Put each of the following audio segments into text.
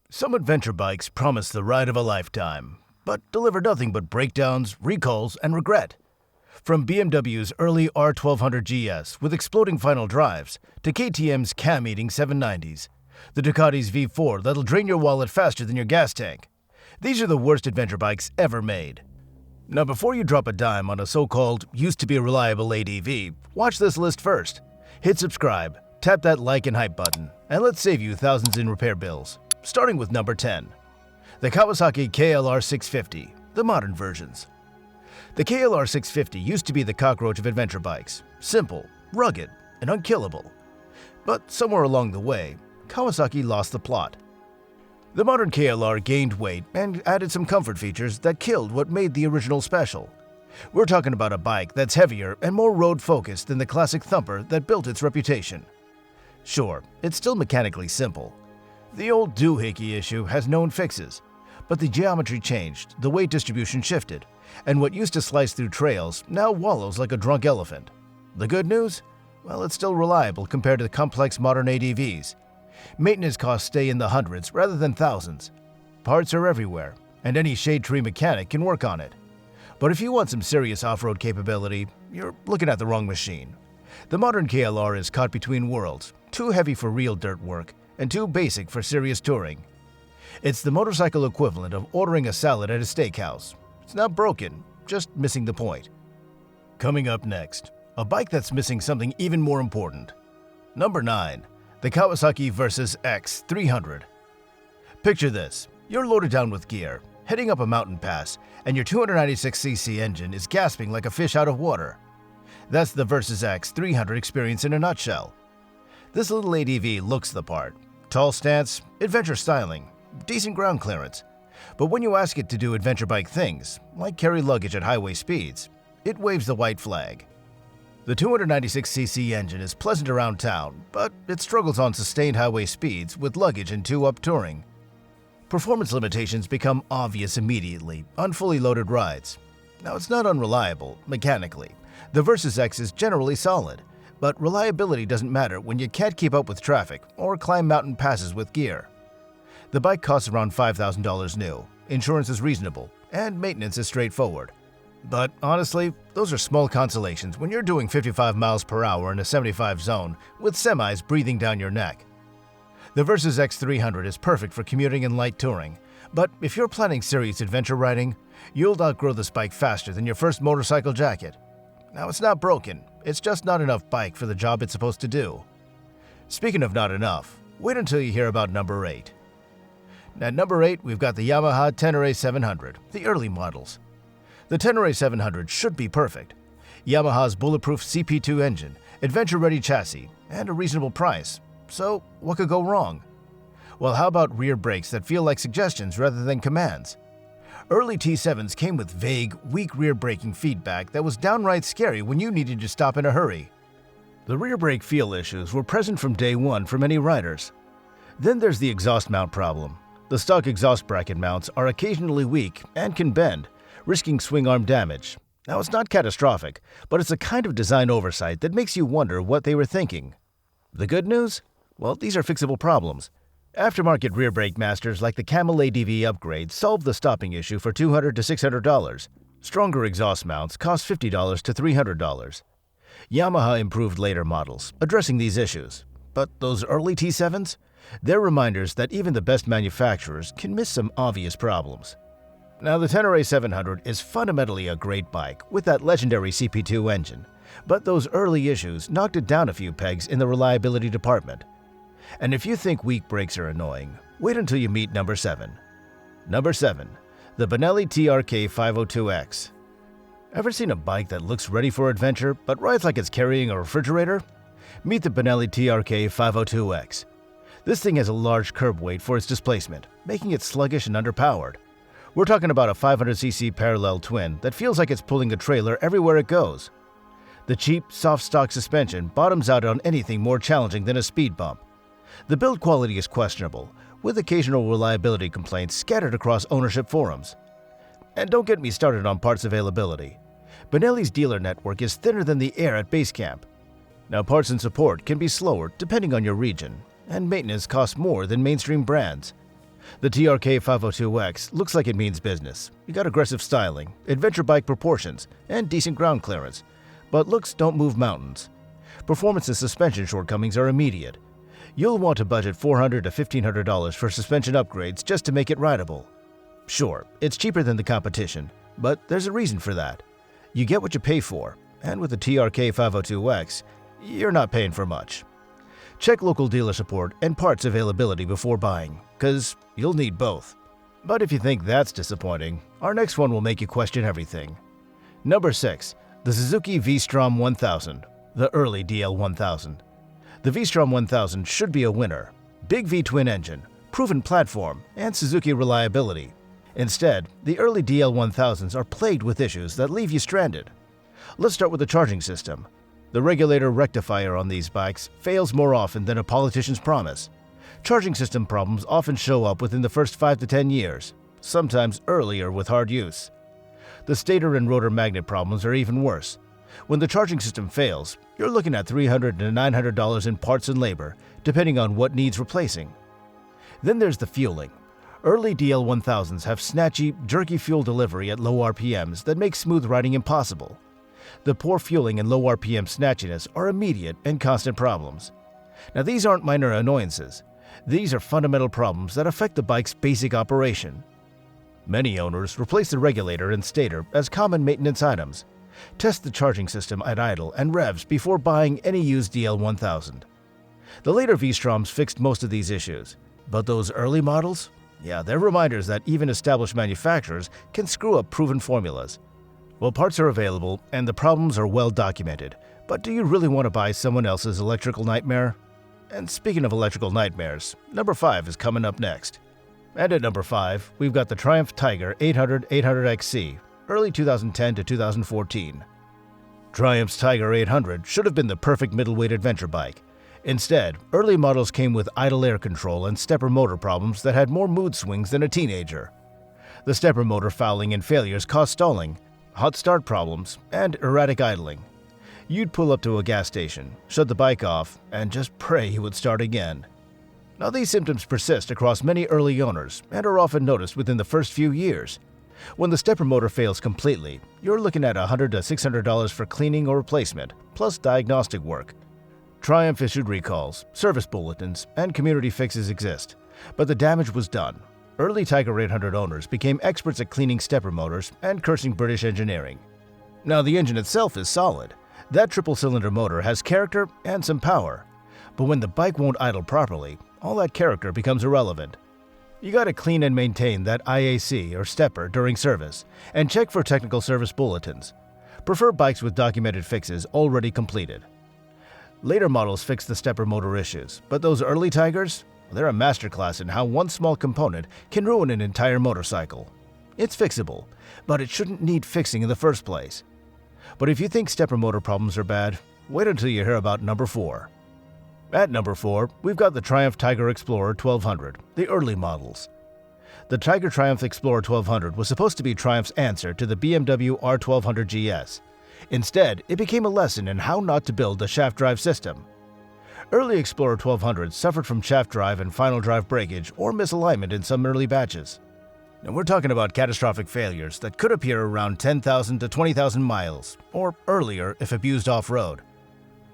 Some adventure bikes promise the ride of a lifetime, but deliver nothing but breakdowns, recalls, and regret. From BMW's early R1200GS with exploding final drives to KTM's cam-eating 790s, the Ducati's V4 that'll drain your wallet faster than your gas tank. These are the worst adventure bikes ever made. Now, before you drop a dime on a so-called used-to-be-reliable ADV, watch this list first. Hit subscribe, tap that like and hype button, and let's save you thousands in repair bills. Starting with number 10. The Kawasaki KLR 650, the modern versions. The KLR 650 used to be the cockroach of adventure bikes, simple, rugged, and unkillable. But somewhere along the way, Kawasaki lost the plot. The modern KLR gained weight and added some comfort features that killed what made the original special. We're talking about a bike that's heavier and more road-focused than the classic thumper that built its reputation. Sure, it's still mechanically simple. The old doohickey issue has known fixes, but the geometry changed, the weight distribution shifted, and what used to slice through trails now wallows like a drunk elephant. The good news? Well, it's still reliable compared to the complex modern ADVs. Maintenance costs stay in the hundreds rather than thousands. Parts are everywhere, and any shade tree mechanic can work on it. But if you want some serious off-road capability, you're looking at the wrong machine. The modern KLR is caught between worlds, too heavy for real dirt work, and too basic for serious touring. It's the motorcycle equivalent of ordering a salad at a steakhouse. It's not broken, just missing the point. Coming up next, a bike that's missing something even more important. Number 9. The Kawasaki Versys-X 300. Picture this. You're loaded down with gear, heading up a mountain pass, and your 296cc engine is gasping like a fish out of water. That's the Versys-X 300 experience in a nutshell. This little ADV looks the part. Tall stance, adventure styling, decent ground clearance. But when you ask it to do adventure bike things, like carry luggage at highway speeds, it waves the white flag. The 296cc engine is pleasant around town, but it struggles on sustained highway speeds with luggage and two-up touring. Performance limitations become obvious immediately on fully loaded rides. Now, it's not unreliable mechanically. The Versys-X is generally solid, but reliability doesn't matter when you can't keep up with traffic or climb mountain passes with gear. The bike costs around $5,000 new, insurance is reasonable, and maintenance is straightforward. But honestly, those are small consolations when you're doing 55 miles per hour in a 75 zone with semis breathing down your neck. The Versys-X 300 is perfect for commuting and light touring, but if you're planning serious adventure riding, you'll outgrow this bike faster than your first motorcycle jacket. Now, it's not broken, it's just not enough bike for the job it's supposed to do. Speaking of not enough, wait until you hear about number 8. At number 8, we've got the Yamaha Tenere 700, the early models. The Tenere 700 should be perfect. Yamaha's bulletproof CP2 engine, adventure-ready chassis, and a reasonable price. So, what could go wrong? Well, how about rear brakes that feel like suggestions rather than commands? Early T7s came with vague, weak rear braking feedback that was downright scary when you needed to stop in a hurry. The rear brake feel issues were present from day one for many riders. Then there's the exhaust mount problem. The stock exhaust bracket mounts are occasionally weak and can bend, risking swing arm damage. Now, it's not catastrophic, but it's a kind of design oversight that makes you wonder what they were thinking. The good news? Well, these are fixable problems. Aftermarket rear brake masters like the Camel ADV upgrade solve the stopping issue for $200 to $600. Stronger exhaust mounts cost $50 to $300. Yamaha improved later models, addressing these issues. But those early T7s? They're reminders that even the best manufacturers can miss some obvious problems. Now, the Tenere 700 is fundamentally a great bike with that legendary CP2 engine, but those early issues knocked it down a few pegs in the reliability department. And if you think weak brakes are annoying, wait until you meet number 7. Number 7. The Benelli TRK 502X. Ever seen a bike that looks ready for adventure but rides like it's carrying a refrigerator? Meet the Benelli TRK 502X. This thing has a large curb weight for its displacement, making it sluggish and underpowered. We're talking about a 500cc parallel twin that feels like it's pulling a trailer everywhere it goes. The cheap, soft stock suspension bottoms out on anything more challenging than a speed bump. The build quality is questionable, with occasional reliability complaints scattered across ownership forums. And don't get me started on parts availability. Benelli's dealer network is thinner than the air at base camp. Now, parts and support can be slower depending on your region, and maintenance costs more than mainstream brands. The TRK 502X looks like it means business. You got aggressive styling, adventure bike proportions, and decent ground clearance. But looks don't move mountains. Performance and suspension shortcomings are immediate. You'll want to budget $400 to $1,500 for suspension upgrades just to make it rideable. Sure, it's cheaper than the competition, but there's a reason for that. You get what you pay for, and with the TRK 502X, you're not paying for much. Check local dealer support and parts availability before buying, because you'll need both. But if you think that's disappointing, our next one will make you question everything. Number 6. The Suzuki V-Strom 1000, the early DL1000. The V-Strom 1000 should be a winner. Big V-twin engine, proven platform, and Suzuki reliability. Instead, the early DL1000s are plagued with issues that leave you stranded. Let's start with the charging system. The regulator rectifier on these bikes fails more often than a politician's promise. Charging system problems often show up within the first 5 to 10 years, sometimes earlier with hard use. The stator and rotor magnet problems are even worse. When the charging system fails, you're looking at $300 to $900 in parts and labor, depending on what needs replacing. Then there's the fueling. Early DL1000s have snatchy, jerky fuel delivery at low RPMs that make smooth riding impossible. The poor fueling and low RPM snatchiness are immediate and constant problems. Now, these aren't minor annoyances. These are fundamental problems that affect the bike's basic operation. Many owners replace the regulator and stator as common maintenance items. Test the charging system at idle and revs before buying any used DL1000. The later V-Stroms fixed most of these issues, but those early models? Yeah, they're reminders that even established manufacturers can screw up proven formulas. Well, parts are available and the problems are well documented, but do you really want to buy someone else's electrical nightmare? And speaking of electrical nightmares, number 5 is coming up next. And at number 5, we've got the Triumph Tiger 800/800XC, early 2010 to 2014. Triumph's Tiger 800 should have been the perfect middleweight adventure bike. Instead, early models came with idle air control and stepper motor problems that had more mood swings than a teenager. The stepper motor fouling and failures caused stalling, hot start problems, and erratic idling. You'd pull up to a gas station, shut the bike off, and just pray it would start again. Now, these symptoms persist across many early owners and are often noticed within the first few years. When the stepper motor fails completely, you're looking at $100 to $600 for cleaning or replacement, plus diagnostic work. Triumph issued recalls, service bulletins, and community fixes exist, but the damage was done. Early Tiger 800 owners became experts at cleaning stepper motors and cursing British engineering. Now, the engine itself is solid. That triple-cylinder motor has character and some power. But when the bike won't idle properly, all that character becomes irrelevant. You gotta clean and maintain that IAC or stepper during service, and check for technical service bulletins. Prefer bikes with documented fixes already completed. Later models fix the stepper motor issues, but those early Tigers? They're a masterclass in how one small component can ruin an entire motorcycle. It's fixable, but it shouldn't need fixing in the first place. But if you think stepper motor problems are bad, wait until you hear about number 4. At number 4, we've got the Triumph Tiger Explorer 1200, the early models. The Tiger Triumph Explorer 1200 was supposed to be Triumph's answer to the BMW R1200GS. Instead, it became a lesson in how not to build a shaft drive system. Early Explorer 1200s suffered from shaft drive and final drive breakage or misalignment in some early batches. And we're talking about catastrophic failures that could appear around 10,000 to 20,000 miles, or earlier if abused off-road.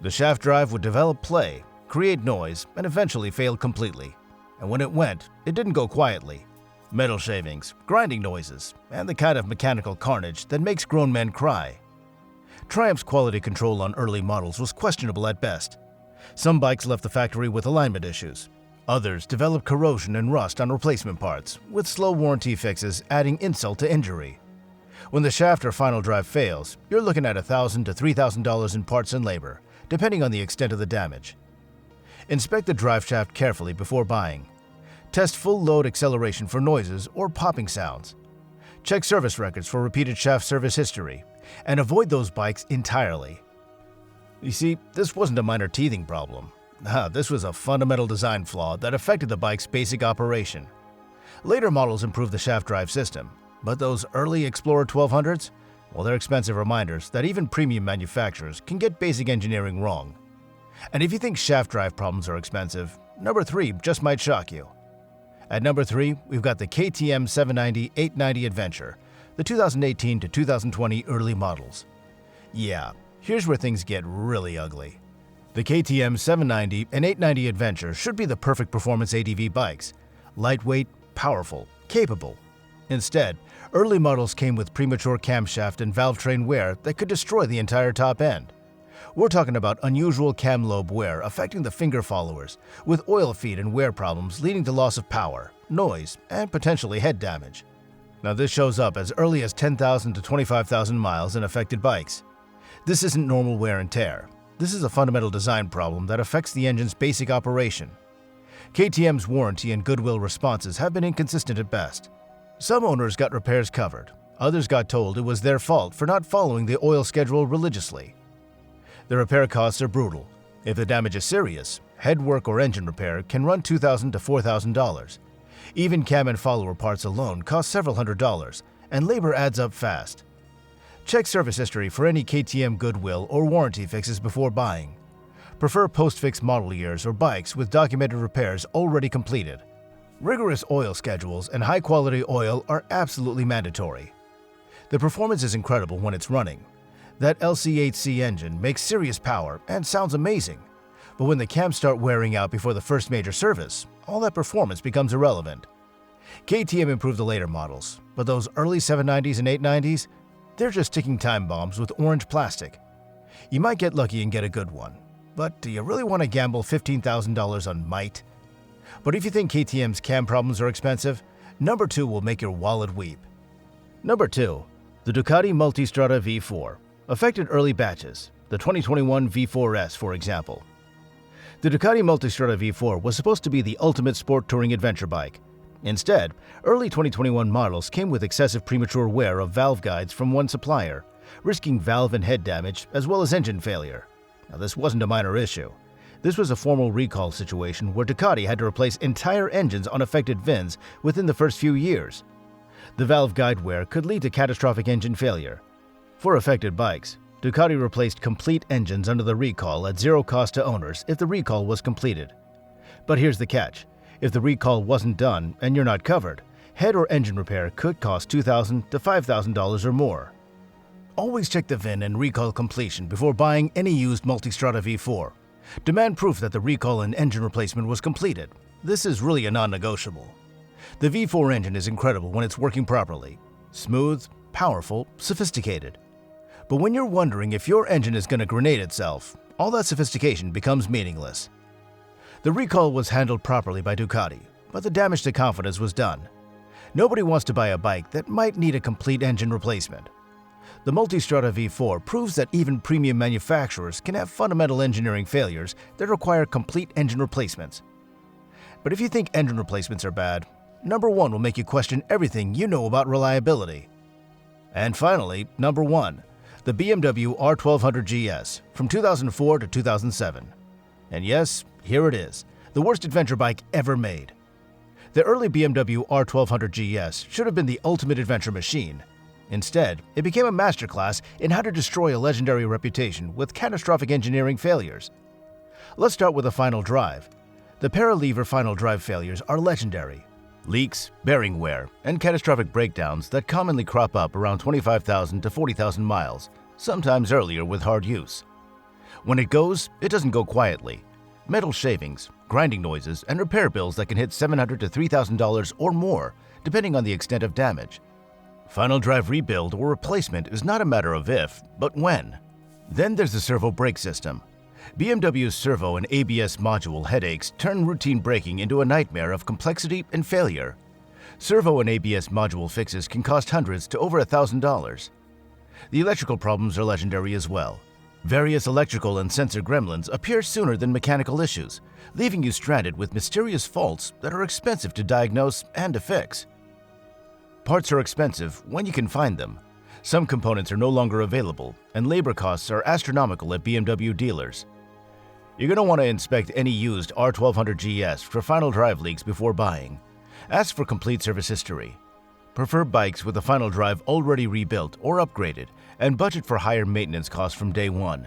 The shaft drive would develop play, create noise, and eventually fail completely. And when it went, it didn't go quietly. Metal shavings, grinding noises, and the kind of mechanical carnage that makes grown men cry. Triumph's quality control on early models was questionable at best. Some bikes left the factory with alignment issues. Others developed corrosion and rust on replacement parts, with slow warranty fixes adding insult to injury. When the shaft or final drive fails, you're looking at $1,000 to $3,000 in parts and labor, depending on the extent of the damage. Inspect the drive shaft carefully before buying. Test full load acceleration for noises or popping sounds. Check service records for repeated shaft service history, and avoid those bikes entirely. You see, this wasn't a minor teething problem. This was a fundamental design flaw that affected the bike's basic operation. Later models improved the shaft drive system, but those early Explorer 1200s? Well, they're expensive reminders that even premium manufacturers can get basic engineering wrong. And if you think shaft drive problems are expensive, number 3 just might shock you. At number 3, we've got the KTM 790-890 Adventure, the 2018 to 2020 early models. Yeah, here's where things get really ugly. The KTM 790 and 890 Adventure should be the perfect performance ADV bikes. Lightweight, powerful, capable. Instead, early models came with premature camshaft and valve train wear that could destroy the entire top end. We're talking about unusual cam lobe wear affecting the finger followers, with oil feed and wear problems leading to loss of power, noise, and potentially head damage. Now this shows up as early as 10,000 to 25,000 miles in affected bikes. This isn't normal wear and tear. This is a fundamental design problem that affects the engine's basic operation. KTM's warranty and goodwill responses have been inconsistent at best. Some owners got repairs covered. Others got told it was their fault for not following the oil schedule religiously. The repair costs are brutal. If the damage is serious, head work or engine repair can run $2,000 to $4,000. Even cam and follower parts alone cost several $100s, and labor adds up fast. Check service history for any KTM goodwill or warranty fixes before buying. Prefer post-fix model years or bikes with documented repairs already completed. Rigorous oil schedules and high-quality oil are absolutely mandatory. The performance is incredible when it's running. That LC8C engine makes serious power and sounds amazing, but when the cams start wearing out before the first major service, all that performance becomes irrelevant. KTM improved the later models, but those early 790s and 890s, they're just ticking time bombs with orange plastic. You might get lucky and get a good one, but do you really want to gamble $15,000 on might? But if you think KTM's cam problems are expensive, number 2 will make your wallet weep. Number 2, the Ducati Multistrata V4. Affected early batches, the 2021 V4S for example. The Ducati Multistrata V4 was supposed to be the ultimate sport touring adventure bike. Instead, early 2021 models came with excessive premature wear of valve guides from one supplier, risking valve and head damage as well as engine failure. Now this wasn't a minor issue. This was a formal recall situation where Ducati had to replace entire engines on affected VINs within the first few years. The valve guide wear could lead to catastrophic engine failure. For affected bikes, Ducati replaced complete engines under the recall at zero cost to owners if the recall was completed. But here's the catch. If the recall wasn't done and you're not covered, head or engine repair could cost $2,000 to $5,000 or more. Always check the VIN and recall completion before buying any used Multistrata V4. Demand proof that the recall and engine replacement was completed. This is really a non-negotiable. The V4 engine is incredible when it's working properly. Smooth, powerful, sophisticated. But when you're wondering if your engine is going to grenade itself, all that sophistication becomes meaningless. The recall was handled properly by Ducati, but the damage to confidence was done. Nobody wants to buy a bike that might need a complete engine replacement. The Multistrata V4 proves that even premium manufacturers can have fundamental engineering failures that require complete engine replacements. But if you think engine replacements are bad, number 1 will make you question everything you know about reliability. And finally, number 1, the BMW R1200GS from 2004 to 2007. And yes, here it is, the worst adventure bike ever made. The early BMW R1200GS should have been the ultimate adventure machine. Instead, it became a masterclass in how to destroy a legendary reputation with catastrophic engineering failures. Let's start with the final drive. The paralever final drive failures are legendary. Leaks, bearing wear, and catastrophic breakdowns that commonly crop up around 25,000 to 40,000 miles, sometimes earlier with hard use. When it goes, it doesn't go quietly. Metal shavings, grinding noises, and repair bills that can hit $700 to $3,000 or more, depending on the extent of damage. Final drive rebuild or replacement is not a matter of if, but when. Then there's the servo brake system. BMW's servo and ABS module headaches turn routine braking into a nightmare of complexity and failure. Servo and ABS module fixes can cost hundreds to over $1,000. The electrical problems are legendary as well. Various electrical and sensor gremlins appear sooner than mechanical issues, leaving you stranded with mysterious faults that are expensive to diagnose and to fix. Parts are expensive when you can find them. Some components are no longer available, and labor costs are astronomical at BMW dealers. You're going to want to inspect any used R1200GS for final drive leaks before buying. Ask for complete service history. Prefer bikes with the final drive already rebuilt or upgraded, and budget for higher maintenance costs from day one.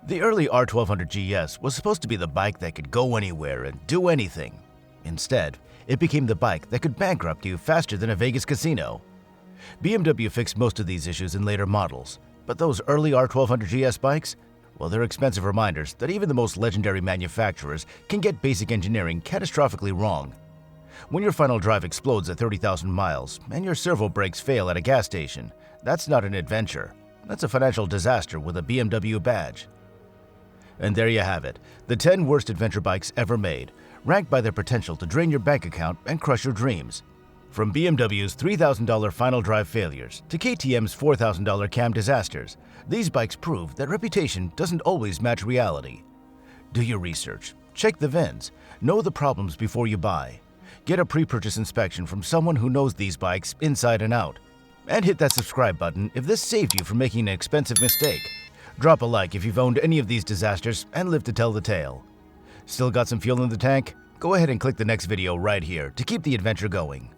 The early R1200GS was supposed to be the bike that could go anywhere and do anything. Instead, It became the bike that could bankrupt you faster than a Vegas casino. BMW fixed most of these issues in later models, but those early R1200GS bikes, well, they're expensive reminders that even the most legendary manufacturers can get basic engineering catastrophically wrong. When your final drive explodes at 30,000 miles and your servo brakes fail at a gas station, that's not an adventure. That's a financial disaster with a BMW badge. And there you have it, the 10 worst adventure bikes ever made, ranked by their potential to drain your bank account and crush your dreams. From BMW's $3,000 final drive failures to KTM's $4,000 cam disasters, these bikes prove that reputation doesn't always match reality. Do your research, check the VINs, know the problems before you buy. Get a pre-purchase inspection from someone who knows these bikes inside and out. And hit that subscribe button if this saved you from making an expensive mistake. Drop a like if you've owned any of these disasters and lived to tell the tale. Still got some fuel in the tank? Go ahead and click the next video right here to keep the adventure going.